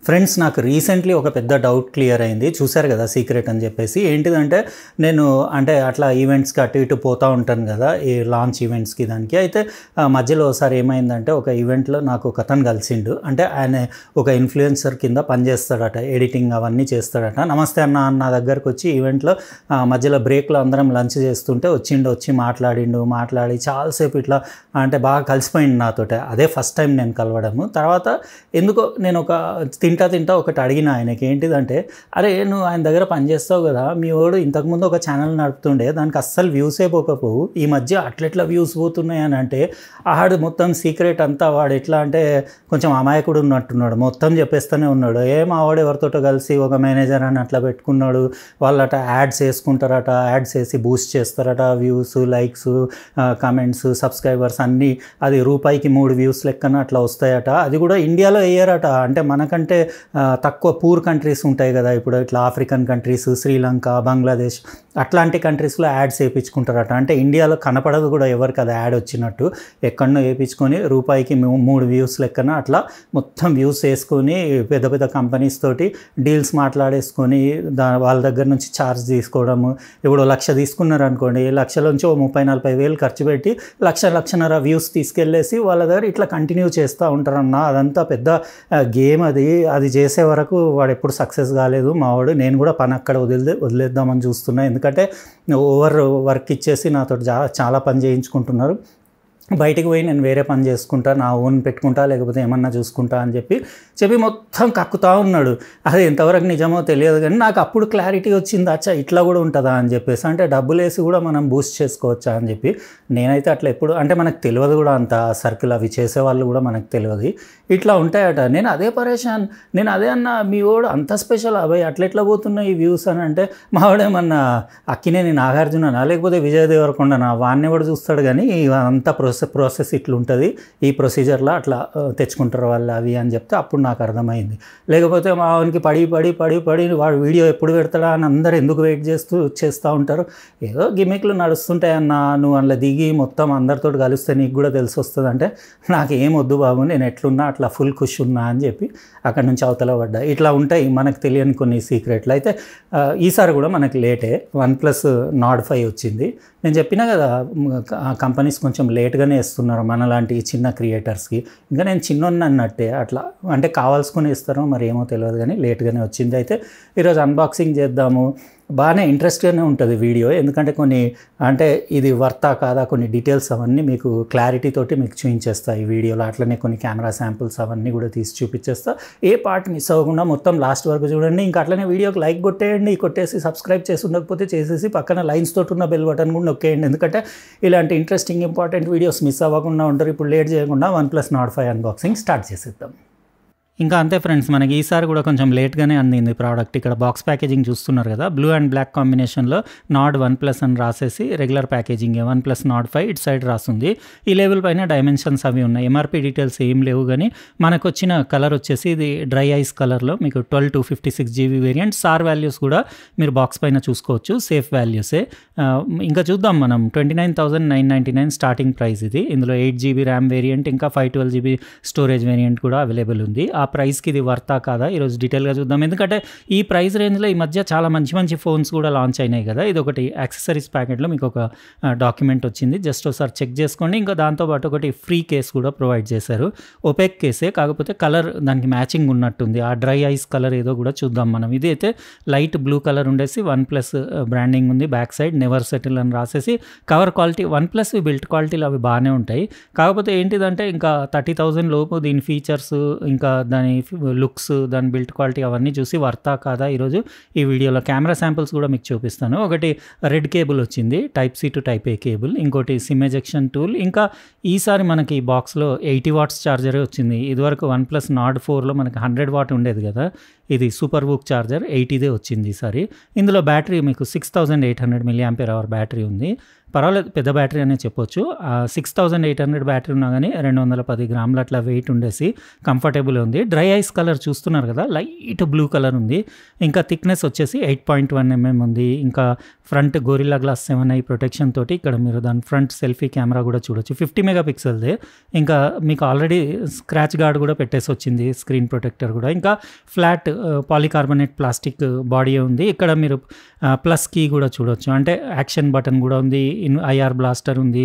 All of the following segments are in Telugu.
ఫ్రెండ్స్, నాకు రీసెంట్లీ ఒక పెద్ద డౌట్ క్లియర్ అయింది. చూశారు కదా సీక్రెట్ అని చెప్పేసి. ఏంటిదంటే నేను అట్లా ఈవెంట్స్కి అటు ఇటు పోతూ ఉంటాను కదా, ఈ లాంచ్ ఈవెంట్స్కి దానికి. అయితే మధ్యలో ఒకసారి ఏమైందంటే ఒక ఈవెంట్లో నాకు ఒక అతను కలిసిండు. ఆయన ఒక ఇన్ఫ్లుయెన్సర్ కింద పనిచేస్తాడట, ఎడిటింగ్ అవన్నీ చేస్తాడట. నమస్తే అన్న నా దగ్గరకు వచ్చి ఈవెంట్లో మధ్యలో బ్రేక్లో అందరం లంచ్ చేస్తుంటే వచ్చి మాట్లాడి చాలాసేపు ఇట్లా బాగా కలిసిపోయింది నాతోటి. అదే ఫస్ట్ టైం నేను కలవడము. తర్వాత ఎందుకో నేను తింటా ఒకటి అడిగిన ఆయనకి. ఏంటిదంటే, అరే నువ్వు ఆయన దగ్గర పనిచేస్తావు కదా, మీ వాడు ఇంతకుముందు ఒక ఛానల్ నడుపుతుండే, దానికి అస్సలు వ్యూసే పోకపోవు, ఈ మధ్య అట్లెట్లా వ్యూస్ పోతున్నాయి అని అంటే, ఆడు మొత్తం సీక్రెట్ అంతా వాడు ఎట్లా అంటే కొంచెం అమాయకుడు ఉన్నట్టున్నాడు, మొత్తం చెప్పేస్తూనే ఉన్నాడు. మా వాడు ఎవరితోటో కలిసి ఒక మేనేజర్ అని అట్లా పెట్టుకున్నాడు, వాళ్ళట యాడ్స్ వేసుకుంటారట, యాడ్స్ వేసి బూస్ట్ చేస్తారట, వ్యూస్, లైక్స్, కామెంట్స్, సబ్స్క్రైబర్స్ అన్నీ అది రూపాయికి 3 వ్యూస్ లెక్కన అట్లా వస్తాయట. అది కూడా ఇండియాలో వేయరట, అంటే మనకంటే తక్కువ పూర్ కంట్రీస్ ఉంటాయి కదా, ఇప్పుడు ఇట్లా ఆఫ్రికన్ కంట్రీస్, శ్రీలంక, బంగ్లాదేశ్ అట్లాంటి కంట్రీస్లో యాడ్స్ వేయించుకుంటారట. అంటే ఇండియాలో కనపడదు కూడా ఎవరికి అది యాడ్ వచ్చినట్టు, ఎక్కడనో వేయించుకొని రూపాయికి 3 వ్యూస్ లెక్కన అట్లా మొత్తం వ్యూస్ వేసుకొని పెద్ద పెద్ద కంపెనీస్ తోటి డీల్స్ మాట్లాడేసుకొని వాళ్ళ దగ్గర నుంచి ఛార్జ్ తీసుకోవడము. ఇప్పుడు 1,00,000 తీసుకున్నారు అనుకోండి, 1,00,000 నుంచి 30-40 వేలు ఖర్చు పెట్టి 1,00,000-1,50,000 వ్యూస్ తీసుకెళ్ళేసి వాళ్ళ దగ్గర ఇట్లా కంటిన్యూ చేస్తూ ఉంటారన్న. అదంతా పెద్ద గేమ్. అది చేసే వరకు వాడు ఎప్పుడు సక్సెస్ కాలేదు మావాడు. నేను కూడా పని అక్కడ వదిలేద్దామని చూస్తున్నా, ఎందుకంటే ఓవర్ వర్క్ ఇచ్చేసి నాతో చాలా పని చేయించుకుంటున్నారు. బయటికి పోయి నేను వేరే పని చేసుకుంటా, నా ఓన్ పెట్టుకుంటా, లేకపోతే ఏమన్నా చూసుకుంటా అని చెప్పి మొత్తం కక్కుతూ ఉన్నాడు. అది ఎంతవరకు నిజమో తెలియదు, కానీ నాకు అప్పుడు క్లారిటీ వచ్చింది, అచ్చా ఇట్లా కూడా ఉంటుందా అని చెప్పేసి. అంటే డబ్బులు వేసి కూడా మనం బూస్ట్ చేసుకోవచ్చా అని చెప్పి. నేనైతే అట్లా ఎప్పుడు మనకు తెలియదు కూడా, అంత సర్కిల్ అవి చేసేవాళ్ళు కూడా మనకు తెలియదు, ఇట్లా ఉంటాయట. నేను అదే పరేషాన్, నేను అదే అన్న, మీ వాడు అంత స్పెషల్ అబ్బాయి అట్లా పోతున్నాయి ఈ వ్యూస్ అని అంటే, మా వాడేమన్నా అక్కినేని నాగార్జుననా లేకపోతే విజయ్ దేవరకొండనా, వాడిని కూడా చూస్తాడు, కానీ అంత ప్రాసెస్ ఇట్లుంటుంది, ఈ ప్రొసీజర్లో అట్లా తెచ్చుకుంటారు వాళ్ళు అవి అని చెప్తే అప్పుడు నాకు అర్థమైంది. లేకపోతే మా వానికి పడి వాడు వీడియో ఎప్పుడు పెడతాడా అని అందరూ ఎందుకు వెయిట్ చేస్తూ ఉంటారు. ఏదో గిమిక్లు నడుస్తుంటాయి అన్న, నువ్వు అందులో దిగి మొత్తం అందరితో కలిస్తే నీకు కూడా తెలిసి వస్తుంది అంటే, నాకు ఏం వద్దు బాబు, నేను ఎట్లున్నా అట్లా ఫుల్ ఖుషి ఉన్నా అని చెప్పి అక్కడి నుంచి అవతల పడ్డా. ఇట్లా ఉంటాయి మనకు తెలియని కొన్ని సీక్రెట్లు. అయితే ఈసారి కూడా మనకి లేటే OnePlus Nord 5 వచ్చింది. నేను చెప్పినా కదా, కంపెనీస్ కొంచెం లేట్గానే ఇస్తున్నారు మనలాంటి చిన్న క్రియేటర్స్కి. ఇంకా నేను చిన్నోన్ని అన్నట్టే, అట్లా అంటే కావాల్సుకుని ఇస్తారో మరి ఏమో తెలియదు, కానీ లేట్గానే వచ్చింది. అయితే ఈరోజు అన్బాక్సింగ్ చేద్దాము. బాగానే ఇంట్రెస్ట్గానే ఉంటుంది వీడియో, ఎందుకంటే కొన్ని ఇది వర్తా కాదా కొన్ని డీటెయిల్స్ అవన్నీ మీకు క్లారిటీ తోటి మీకు చూపించేస్తాయి ఈ వీడియోలో. అట్లనే కొన్ని కెమెరా శాంపుల్స్ అవన్నీ కూడా తీసి చూపించేస్తా. ఏ పార్ట్ మిస్ అవ్వకుండా మొత్తం లాస్ట్ వరకు చూడండి. ఇంకా అట్లనే వీడియోకి లైక్ కొట్టేసి సబ్స్క్రైబ్ చేసి ఉండకపోతే చేసేసి పక్కన లైన్స్ తోటి ఉన్న బెల్ బటన్ కూడా నొక్కేయండి, ఎందుకంటే ఇలాంటి ఇంట్రెస్టింగ్ ఇంపార్టెంట్ వీడియోస్ మిస్ అవ్వకుండా ఉంటారు. ఇప్పుడు లేట్ చేయకుండా OnePlus Nord 5 అన్బాక్సింగ్ స్టార్ట్ చేసేద్దాం. ఇంకా అంతే ఫ్రెండ్స్, మనకి ఈసారి కూడా కొంచెం లేట్గానే అందింది ప్రోడక్ట్. ఇక్కడ బాక్స్ ప్యాకేజింగ్ చూస్తున్నారు కదా, బ్లూ అండ్ బ్లాక్ కాంబినేషన్లో Nord OnePlus అని రాసేసి రెగ్యులర్ ప్యాకేజింగ్ OnePlus Nord 5 ఇటు సైడ్ రాస్తుంది. ఈ లెవెల్ పైన డైమెన్షన్స్ అవి ఉన్నాయి, ఎంఆర్పీ డీటెయిల్స్ ఏం లేవు, కానీ మనకు వచ్చిన కలర్ వచ్చేసి ఇది డ్రై ఐస్ కలర్లో మీకు 12 to 56 GB variant. Sir values కూడా మీరు బాక్స్ పైన చూసుకోవచ్చు, సేఫ్ వాల్యూసే. ఇంకా చూద్దాం మనం. 29,999 స్టార్టింగ్ ప్రైస్ ఇది. ఇందులో 8 GB ర్యామ్ వేరియంట్, ఇంకా 512 GB స్టోరేజ్ వేరియంట్ కూడా అవైలబుల్ ఉంది. ఆ ప్రైస్కి ఇది వర్తా కాదా ఈరోజు డీటెయిల్గా చూద్దాం, ఎందుకంటే ఈ ప్రైస్ రేంజ్లో ఈ మధ్య చాలా మంచి ఫోన్స్ కూడా లాంచ్ అయినాయి కదా. ఇది ఒకటి యాక్సెసరీస్ ప్యాకెట్లో మీకు ఒక డాక్యుమెంట్ వచ్చింది, జస్ట్ ఒకసారి చెక్ చేసుకోండి. ఇంకా దాంతోపాటు ఒకటి ఫ్రీ కేస్ కూడా ప్రొవైడ్ చేశారు, ఒపెక్ కేసే, కాకపోతే కలర్ దానికి మ్యాచింగ్ ఉన్నట్టుంది. ఆ డ్రై ఐస్ కలర్ ఏదో కూడా చూద్దాం మనం. ఇది అయితే లైట్ బ్లూ కలర్ ఉండేసి OnePlus బ్రాండింగ్ ఉంది, బ్యాక్ సైడ్ నెవర్ సెటిల్ అని రాసేసి. కవర్ క్వాలిటీ OnePlus బిల్ట్ క్వాలిటీలు అవి బాగానే ఉంటాయి, కాకపోతే ఏంటిదంటే ఇంకా 30,000 లోపు దీని ఫీచర్స్, ఇంకా దాని లుక్స్, దాని బిల్ట్ క్వాలిటీ అవన్నీ చూసి వర్తా కాదా ఈరోజు ఈ వీడియోలో. కెమెరా శాంపుల్స్ కూడా మీకు చూపిస్తాను. ఒకటి రెడ్ కేబుల్ వచ్చింది, Type-C to Type-A కేబుల్, ఇంకోటి సిమ్ ఎజెక్షన్ టూల్, ఇంకా ఈసారి మనకి బాక్స్లో 80 వాట్స్ ఛార్జరే వచ్చింది. ఇదివరకు OnePlus Nord 4లో మనకి 100 వాట్ ఉండేది కదా, ఇది సూపర్ బుక్ ఛార్జర్ 80దే వచ్చింది ఈసారి. ఇందులో బ్యాటరీ మీకు 6800 mAh బ్యాటరీ ఉంది. పర్వాలేదు, పెద్ద బ్యాటరీ అనే చెప్పొచ్చు. 6800 బ్యాటరీ ఉన్నా కానీ 210 గ్రాములు అట్లా వెయిట్ ఉండేసి కంఫర్టబుల్ ఉంది. డ్రై ఐస్ కలర్ చూస్తున్నారు కదా, లైట్ బ్లూ కలర్ ఉంది. ఇంకా థిక్నెస్ వచ్చేసి 8.1 mm ఉంది. ఇంకా front gorilla glass 7i protection తోటి ఇక్కడ మీరు దాని ఫ్రంట్ సెల్ఫీ కెమెరా కూడా చూడొచ్చు. 50 మెగాపిక్సెల్దే. ఇంకా మీకు ఆల్రెడీ స్క్రాచ్ గార్డ్ కూడా పెట్టేసి వచ్చింది, స్క్రీన్ ప్రొటెక్టర్ కూడా. ఇంకా ఫ్లాట్ పాలికార్బోనేట్ ప్లాస్టిక్ బాడీ ఉంది. ఇక్కడ మీరు ప్లస్ కీ కూడా చూడొచ్చు, అంటే యాక్షన్ బటన్ కూడా ఉంది, ఐఆర్ బ్లాస్టర్ ఉంది,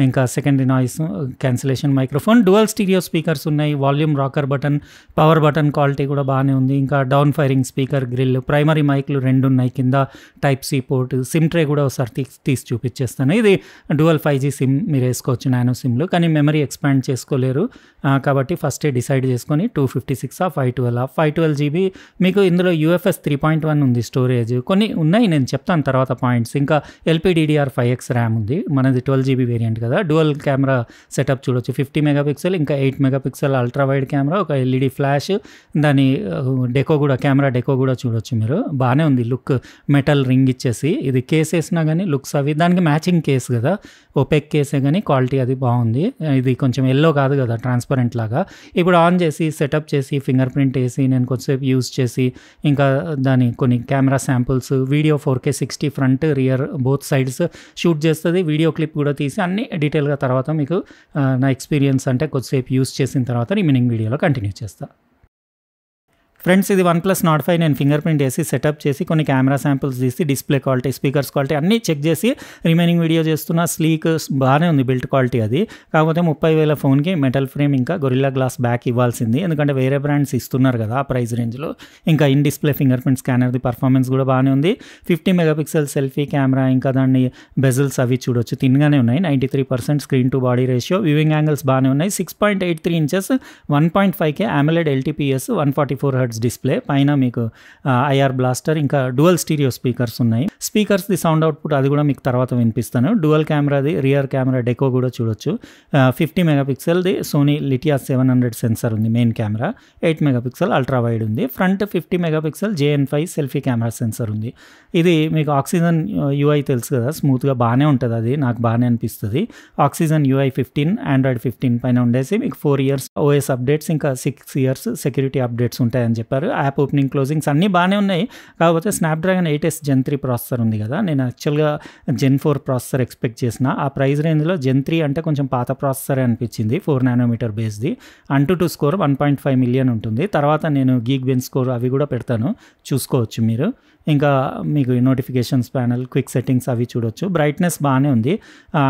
ఇంకా secondary noise cancellation microphone, dual stereo speakers ఉన్నాయి, volume rocker button, power button quality కూడా బాగానే ఉంది. ఇంకా down firing speaker grill, primary మైక్లు 2 ఉన్నాయి, కింద type C port, SIM tray కూడా ఒకసారి తీసి చూపించేస్తాను. ఇది డ్యువల్ 5G సిమ్ మీరు వేసుకోవచ్చు, నానో సిమ్లు, కానీ మెమరీ ఎక్స్పాండ్ చేసుకోలేరు కాబట్టి ఫస్టే డిసైడ్ చేసుకొని 256 512 GB మీకు ఇందులో UFS 3.1 ఉంది స్టోరేజ్. కొన్ని ఉన్నాయి, నేను చెప్తాను తర్వాత పాయింట్స్. ఇంకా LPDDR5X ర్యామ్ ఉంది, మనది 12 GB వేరియంట్ కదా. డ్యువల్ కెమెరా సెటప్ చూడొచ్చు, 50 మెగాపిక్సెల్, ఇంకా 8 మెగాపిక్సెల్ అల్ట్రా వైడ్ కెమెరా, ఒక LED ఫ్లాష్, దాని డెకో కూడా, కెమెరా డెకో కూడా చూడొచ్చు మీరు. బాగానే ఉంది లుక్, మెటల్ రింగ్ ఇచ్చేసి. ఇది కేస్ వేసినా కానీ లుక్స్ అవి దానికి మ్యాచింగ్ కేస్ కదా, ఒపెక్ కేసే కానీ క్వాలిటీ అది బాగుంది. ఇది కొంచెం ఎల్లో కాదు కదా, ట్రాన్స్పరెంట్ లాగా. ఇప్పుడు ఆన్ చేసి సెటప్ చేసి ఫింగర్ ప్రింట్ వేసి నేను కొద్దిసేపు యూజ్ చేసి ఇంకా దాని కొన్ని camera samples, video 4K 60 front rear both sides shoot చేస్తుంది. వీడియో క్లిప్ కూడా తీసి అన్ని డీటెయిల్గా తర్వాత మీకు నా ఎక్స్పీరియన్స్ అంటే కొద్దిసేపు యూజ్ చేసిన తర్వాత రిమైనింగ్ వీడియోలో కంటిన్యూ చేస్తాను. ఫ్రెండ్స్, ఇది OnePlus Nord 5 నేను ఫింగర్ ప్రింట్ వేసి సెటప్ చేసి కొన్ని కెమెరా శాంపుల్స్ తీసి డిస్ప్లే క్వాలిటీ, స్పీకర్స్ క్వాలిటీ అన్నీ చెక్ చేసి రిమైనింగ్ వీడియో చేస్తున్న. స్లీక్ బాగానే ఉంది బిల్ట్ క్వాలిటీ అది. కాకపోతే 30,000 ఫోన్కి మెటల్ ఫ్రేమ్ ఇంకా గొరిల్లా గ్లాస్ బ్యాక్ ఇవ్వాల్సింది, ఎందుకంటే వేరే బ్రాండ్స్ ఇస్తున్నారు కదా ఆ ప్రైస్ రేంజ్లో. ఇంకా ఇన్ డిస్ప్లే ఫింగర్ ప్రింట్ స్కానర్ది పర్ఫార్మెన్స్ కూడా బాగానే ఉంది. 50 మెగాపిక్సెల్ సెల్ఫీ కెమెరా, ఇంకా దాన్ని బెజల్స్ అవి చూడొచ్చు, తిన్గానే ఉన్నాయి. 93% screen to body ratio, viewing angles బాగానే ఉన్నాయి. 6.83 inches 1.5K AMOLED LTPS 144 Hz display, పైన మీకు ఐఆర్ బ్లాస్టర్, ఇంకా డ్యువల్ స్టీరియో స్పీకర్స్ ఉన్నాయి. స్పీకర్స్ది సౌండ్ అవుట్పుట్ అది కూడా మీకు తర్వాత వినిపిస్తాను. డ్యువల్ కెమెరాది రియర్ కెమెరా డెకో కూడా చూడొచ్చు. 50 మెగాపిక్సెల్ది సోనీ లిటియా 700 సెన్సర్ ఉంది main camera. 8 megapixel ultra wide ఉంది. Front 50 megapixel JN5 selfie camera sensor ఉంది. ఇది మీకు ఆక్సిజన్ UI తెలుసు కదా, స్మూత్గా బాగానే ఉంటుంది, అది నాకు బాగానే అనిపిస్తుంది. ఆక్సిజన్ UI 15 Android 15 పైన ఉండేసి మీకు 4 years OS అప్డేట్స్, ఇంకా 6 years సెక్యూరిటీ అప్డేట్స్ ఉంటాయని చెప్పారు. యాప్ ఓపెనింగ్ క్లోజింగ్స్ అన్నీ బాగానే ఉన్నాయి. కాకపోతే స్నాప్డ్రాగన్ 8S Gen 3 ప్రాసెసర్ ఉంది కదా, నేను యాక్చువల్గా Gen 4 ప్రాసెసర్ ఎక్స్పెక్ట్ చేసిన. ఆ ప్రైస్ రేంజ్లో Gen 3 అంటే కొంచెం పాత ప్రాసెసరే అనిపించింది. 4 nm బేస్ది. AnTuTu స్కోర్ 1.5 million ఉంటుంది. తర్వాత నేను Geekbench స్కోర్ అవి కూడా పెడతాను, చూసుకోవచ్చు మీరు. ఇంకా మీకు నోటిఫికేషన్స్ ప్యానల్, క్విక్ సెట్టింగ్స్ అవి చూడొచ్చు. బ్రైట్నెస్ బాగానే ఉంది,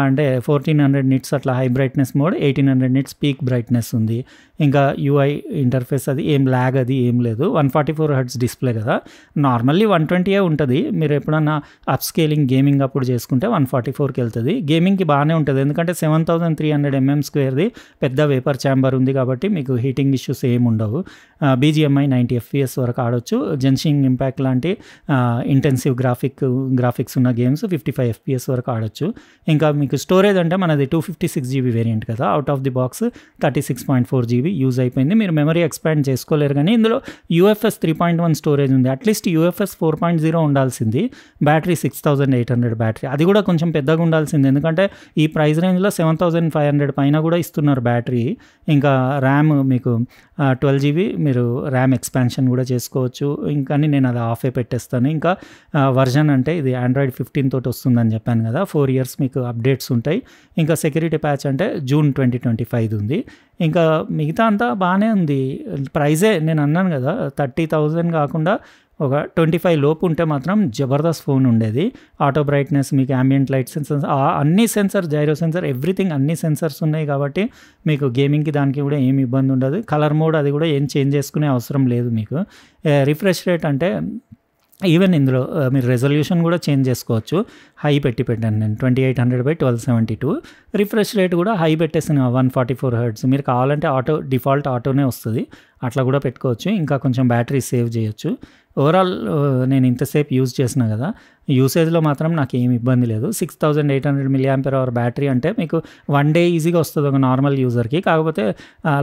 అంటే 1400 nits అట్లా high brightness mode, 1800 nits peak brightness ఉంది. ఇంకా UI ఇంటర్ఫేస్ అది ఏం ల్యాగ్ అది ఏం లేదు. 144 Hz డిస్ప్లే కదా, నార్మల్లీ 120 ఉంటుంది. మీరు ఎప్పుడన్నా అప్ స్కేలింగ్ గేమింగ్ అప్పుడు చేసుకుంటే 144కి వెళ్తుంది. గేమింగ్కి బాగానే ఉంటుంది, ఎందుకంటే 7300 mm² పెద్ద వేపర్ ఛాంబర్ ఉంది కాబట్టి మీకు హీటింగ్ ఇష్యూస్ ఏమి ఉండవు. BGMI 90 FPS వరకు ఆడొచ్చు. జెన్షింగ్ ఇంపాక్ట్ లాంటి ఇంటెన్సివ్ గ్రాఫిక్స్ ఉన్న గేమ్స్ 55 FPS వరకు ఆడొచ్చు. ఇంకా మీకు స్టోరేజ్ అంటే మనది 256 GB వేరియంట్ కదా, out of the box 36.4 GB use అయిపోయింది. మీరు మెమరీ ఎక్స్పాండ్ చేసుకోలేరు, కానీ ఇందులో UFS 3.1 స్టోరేజ్ ఉంది. అట్లీస్ట్ UFS 4.0 ఉండాల్సింది. బ్యాటరీ 6800 బ్యాటరీ, అది కూడా కొంచెం పెద్దగా ఉండాల్సింది, ఎందుకంటే ఈ ప్రైస్ రేంజ్లో 7500 పైన కూడా ఇస్తున్నారు బ్యాటరీ. ఇంకా ర్యామ్ మీకు 12 GB మీరు ర్యామ్ ఎక్స్పాన్షన్ కూడా చేసుకోవచ్చు. ఇంకా నేను అది ఆఫే పెట్టేస్తాను. ఇంకా వర్జన్ అంటే ఇది Android 15 తోటి వస్తుందని చెప్పాను కదా, 4 years మీకు అప్డేట్స్ ఉంటాయి. ఇంకా సెక్యూరిటీ ప్యాచ్ అంటే June 2025 ఉంది. ఇంకా మిగతా అంతా బాగానే ఉంది. ప్రైజే నేను అన్నాను కదా, 30,000 కాకుండా ఒక 25 లోపు ఉంటే మాత్రం జబర్దస్త్ ఫోన్ ఉండేది. ఆటో బ్రైట్నెస్, మీకు ambient లైట్ సెన్సర్స్, అన్ని సెన్సర్, జైరో సెన్సర్, ఎవ్రీథింగ్ అన్ని సెన్సర్స్ ఉన్నాయి కాబట్టి మీకు గేమింగ్కి దానికి కూడా ఏమి ఇబ్బంది ఉండదు. కలర్ మోడ్ అది కూడా ఏం చేంజ్ చేసుకునే అవసరం లేదు మీకు. రిఫ్రెష్ రేట్ అంటే ఈవెన్ ఇందులో మీరు రెజల్యూషన్ కూడా చేంజ్ చేసుకోవచ్చు. హై పెట్టాను నేను 2800 by 1272. రిఫ్రెష్ రేట్ కూడా హై పెట్టేసాను 144 హెర్ట్జ్. మీరు కావాలంటే డిఫాల్ట్ ఆటోనే వస్తుంది, అట్లా కూడా పెట్టుకోవచ్చు. ఇంకా కొంచెం బ్యాటరీ సేవ్ చేయొచ్చు. ఓవరాల్ నేను ఇంతసేపు యూజ్ చేసిన కదా, యూసేజ్లో మాత్రం నాకు ఏమి ఇబ్బంది లేదు. 6800 mAh బ్యాటరీ అంటే మీకు 1 డే ఈజీగా వస్తుంది ఒక నార్మల్ యూజర్కి. కాకపోతే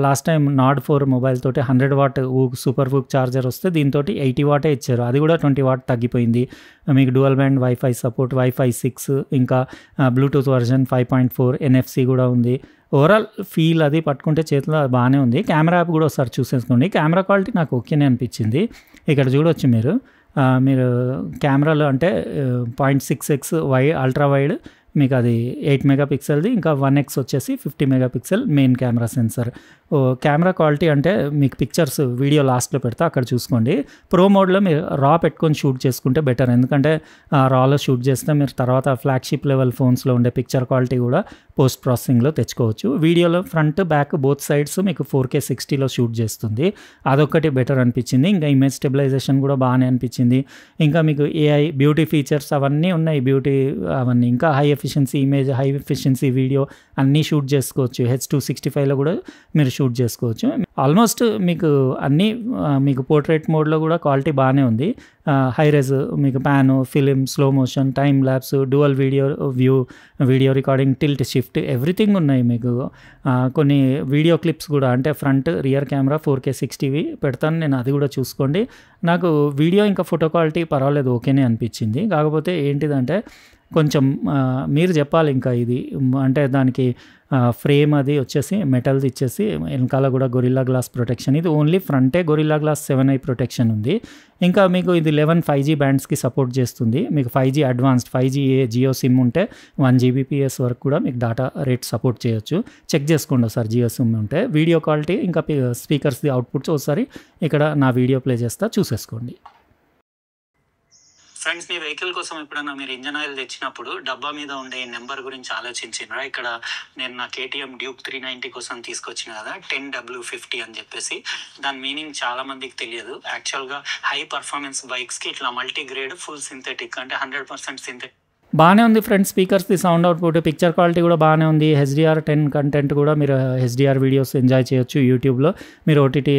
లాస్ట్ టైం నాడ్ 4 మొబైల్ తోటి 100 వాట్ సూపర్ వూక్ ఛార్జర్ వస్తే దీంతో 80 వాటే ఇచ్చారు, అది కూడా 20 వాట్ తగ్గిపోయింది. మీకు dual band wifi support, wifi 6, ఇంకా బ్లూటూత్ వర్జన్ 5.4, NFC కూడా ఉంది. ఓవరాల్ ఫీల్ అది పట్టుకుంటే చేతిలో బాగానే ఉంది. కెమెరా యాప్ కూడా ఒకసారి చూసేసుకోండి. కెమెరా క్వాలిటీ నాకు ఓకేనే అనిపించింది. ఇక్కడ చూడొచ్చు మీరు కెమెరాలో అంటే 0.6x అల్ట్రా వైడ్, మీకు అది 8 మెగాపిక్సెల్ది, ఇంకా 1x వచ్చేసి 50 megapixel main camera sensor. Camera quality అంటే మీకు పిక్చర్స్ వీడియో లాస్ట్లో పెడతా, అక్కడ చూసుకోండి. ప్రో మోడ్లో మీరు రా పెట్టుకొని షూట్ చేసుకుంటే బెటర్, ఎందుకంటే రాలో షూట్ చేస్తే మీరు తర్వాత ఫ్లాగ్షిప్ లెవెల్ ఫోన్స్లో ఉండే పిక్చర్ క్వాలిటీ కూడా పోస్ట్ ప్రాసెసింగ్లో తెచ్చుకోవచ్చు. వీడియోలో ఫ్రంట్ బ్యాక్ బోత్ సైడ్స్ మీకు 4K 60లో షూట్ చేస్తుంది, అదొక్కటి బెటర్ అనిపించింది. ఇంకా ఇమేజ్ స్టెబిలైజేషన్ కూడా బాగానే అనిపించింది. ఇంకా మీకు AI బ్యూటీ ఫీచర్స్ అవన్నీ ఉన్నాయి, అవన్నీ ఇంకా high efficiency image, high efficiency video అన్నీ షూట్ చేసుకోవచ్చు. H265లో కూడా మీరు షూట్ చేసుకోవచ్చు. ఆల్మోస్ట్ మీకు అన్నీ మీకు పోర్ట్రేట్ మోడ్లో కూడా క్వాలిటీ బాగానే ఉంది. హై రెజ్ మీకు pan, film, slow motion, time lapse, dual video recording, tilt shift, everything ఉన్నాయి. మీకు కొన్ని వీడియో క్లిప్స్ కూడా అంటే ఫ్రంట్ రియర్ కెమెరా 4K 60 పెడతాను నేను, అది కూడా చూసుకోండి. నాకు వీడియో ఇంకా ఫోటో క్వాలిటీ పర్వాలేదు, ఓకేనే అనిపించింది. కాకపోతే ఏంటిదంటే కొంచెం మీరు చెప్పాలి ఇంకా ఇది అంటే దానికి ఫ్రేమ్ అది వచ్చేసి మెటల్ది ఇచ్చేసి వెనకాల కూడా గొరిల్లా గ్లాస్ ప్రొటెక్షన్, ఇది ఓన్లీ ఫ్రంటే గొరిల్లా గ్లాస్ 7i ప్రొటెక్షన్ ఉంది. ఇంకా మీకు ఇది 11 5G బ్యాండ్స్కి సపోర్ట్ చేస్తుంది. మీకు 5G advanced 5G Jio SIM ఉంటే 1 Gbps వరకు కూడా మీకు డేటా రేట్ సపోర్ట్ చేయొచ్చు. చెక్ చేసుకోండి ఒకసారి జియో సిమ్ ఉంటే. వీడియో క్వాలిటీ ఇంకా స్పీకర్స్ది అవుట్పుట్స్ ఒకసారి ఇక్కడ నా వీడియో ప్లే చేస్తా, చూసేసుకోండి. ఫ్రెండ్స్, మీ వెహికల్ కోసం ఎప్పుడైనా మీరు ఇంజన్ ఆయిల్ తెచ్చినప్పుడు డబ్బా మీద ఉండే నెంబర్ గురించి ఆలోచించినరా? ఇక్కడ నేను నా KTM డ్యూక్ 390 కోసం తీసుకొచ్చిన కదా 10W50 అని చెప్పేసి. దాని మీనింగ్ చాలా మందికి తెలియదు. యాక్చువల్గా హై పర్ఫార్మెన్స్ బైక్స్కి ఇట్లా మల్టీగ్రేడ్ ఫుల్ సింథెటిక్ అంటే 100% సింథెటిక్ బాగానే ఉంది ఫ్రెండ్స్. స్పీకర్స్ది సౌండ్ అవుట్పుట్, పిక్చర్ క్వాలిటీ కూడా బాగానే ఉంది. HDR10 కంటెంట్ కూడా మీరు HDR వీడియోస్ ఎంజాయ్ చేయొచ్చు యూట్యూబ్లో. మీరు OTT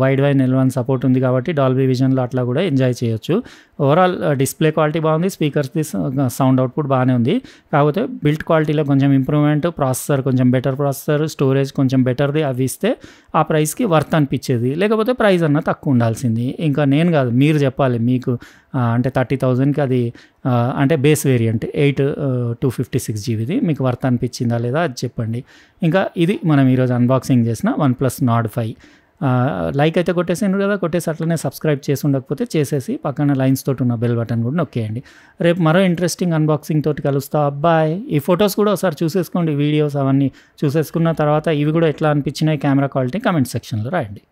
వైడ్ L1 సపోర్ట్ ఉంది కాబట్టి డాల్బీ విజన్లో అట్లా కూడా ఎంజాయ్ చేయొచ్చు. ఓవరాల్ డిస్ప్లే క్వాలిటీ బాగుంది, స్పీకర్స్ది సౌండ్ అవుట్పుట్ బాగానే ఉంది. కాకపోతే బిల్ట్ క్వాలిటీలో కొంచెం ఇంప్రూవ్మెంట్, ప్రాసెసర్ కొంచెం బెటర్ ప్రాసెసర్, స్టోరేజ్ కొంచెం బెటర్ది అవి ఇస్తే ఆ ప్రైస్కి వర్త్ అనిపించేది. లేకపోతే ప్రైస్ అన్న తక్కువ ఉండాల్సింది. ఇంకా నేను కాదు, మీరు చెప్పాలి. మీకు అంటే 30,000కి అది అంటే బేస్ వేరియంట్ 256 GBది మీకు వర్త్ అనిపించిందా లేదా అది చెప్పండి. ఇంకా ఇది మనం ఈరోజు అన్బాక్సింగ్ చేసిన OnePlus Nord 5. లైక్ అయితే కొట్టేసాను కదా, కొట్టేసి అట్లనే సబ్స్క్రైబ్ చేసి ఉండకపోతే చేసేసి పక్కన లైన్స్ తోటి ఉన్న బెల్ బటన్ కూడా నొక్కేయండి. రేపు మరో ఇంట్రెస్టింగ్ అన్బాక్సింగ్ తోటి కలుస్తా. బాయ్. ఈ ఫొటోస్ కూడా ఒకసారి చూసేసుకోండి, వీడియోస్ అవన్నీ చూసేసుకున్న తర్వాత ఇవి కూడా ఎట్లా అనిపించినాయి కెమెరా క్వాలిటీ కమెంట్ సెక్షన్లో రాయండి.